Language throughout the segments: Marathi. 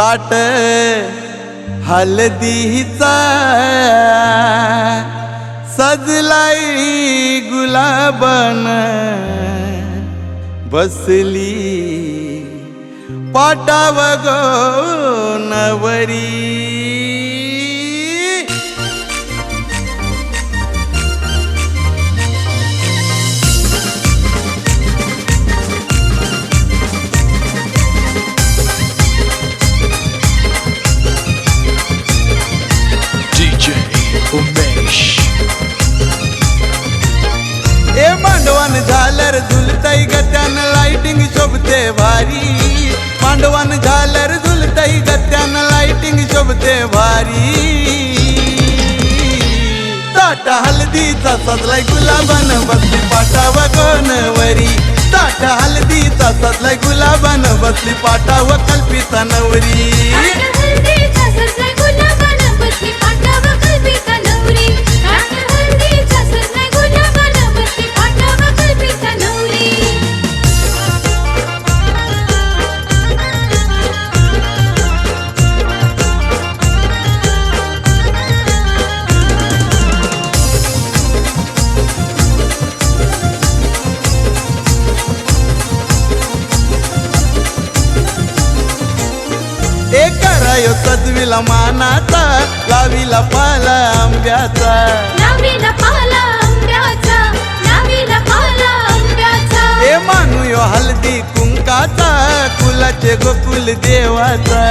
ताट हलदीचा सजलाई गुलाबन बसली पाटाव गो नवरी DJ उमेश ए मांडवान झालर झुलताई गत्यान लाइटिंग शोभते भारी मांडवान झालर झुलताई गत्यान लाइटिंग शोभते भारी ताट हलदीचा सजलाय गुलाबान बसली पाटाव गोनवरी ताट हलदीचा सजलाय गुलाबान बसली पाटाव कल्पिता नवरी करायो सजविला मानाचा लावीला पाला आंब्याचा ए मानूयो हलदी कुंकाचा कुलाचे गोकुल देवाचा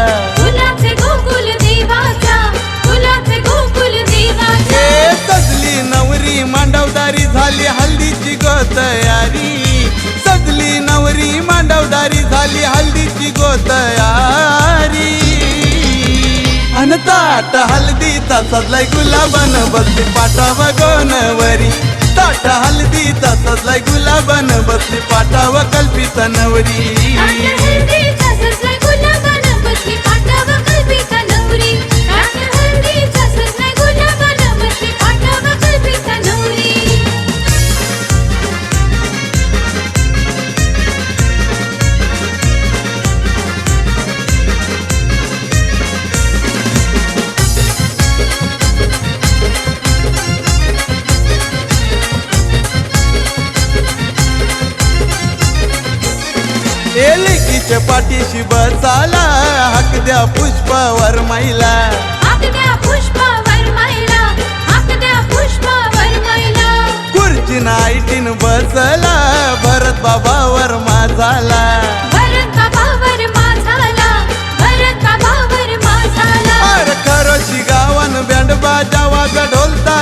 ए सजली नवरी मांडवदारी झाली हल्दीची गो तयारी सजली नवरी मांडवदारी झाली हल्दीची गो तयारी अन ताट हलदीचा सजलाय गुलाबन बसली पाटाव गोनवरी ताट हलदीचा सजलाय गुलाबन बसली पाटाव कल्पिता नवरी लेकीच्या पाठीशी बसाला हक द्या पुष्पावर महिला खुर्ची नाईटीन बसला भरत बाबावर माझाला अरे खरोशी गावान बँड बाजावा ढोलता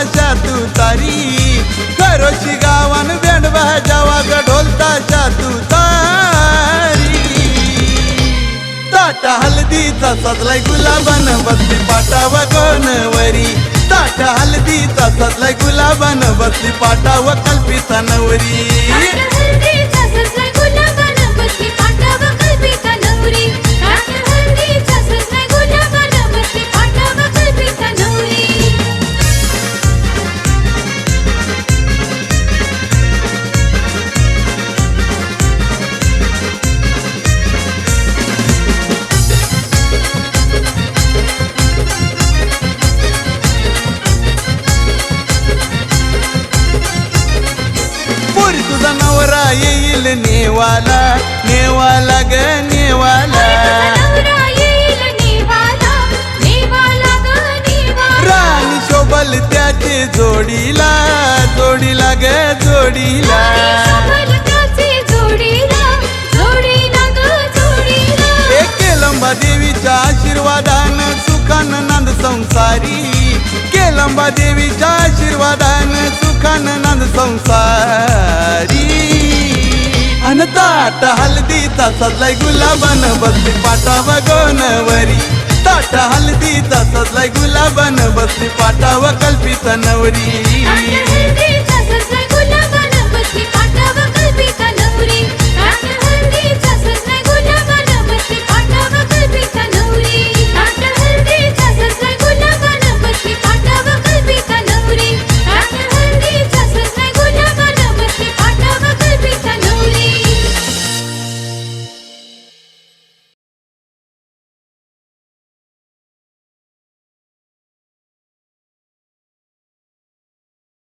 तू तारी खरोशी गावान बँड बाजावा ढोलता तू तारी ताट हलदीचा सजलाय गुलाबान बसली पाटाव गोनवरी ताट हलदीचा सजलाय गुलाबान बसली पाटाव कल्पिता नवरी तुझा नवरा येईल नेवाला नेवाला ग नेवाला राणी शोभल त्याचे जोडीला जोडीला ग जोडीला केलंबा देवीच्या आशीर्वादान सुखान नांद संसारी केलंबा देवीच्या आशीर्वादान सुखान नांद संसारी अन ताट हलदीचा सजलाय गुलाबान बसली पाटाव गोनवरी ताट हलदीचा सजलाय गुलाबान बसली पाटाव कल्पिता नवरी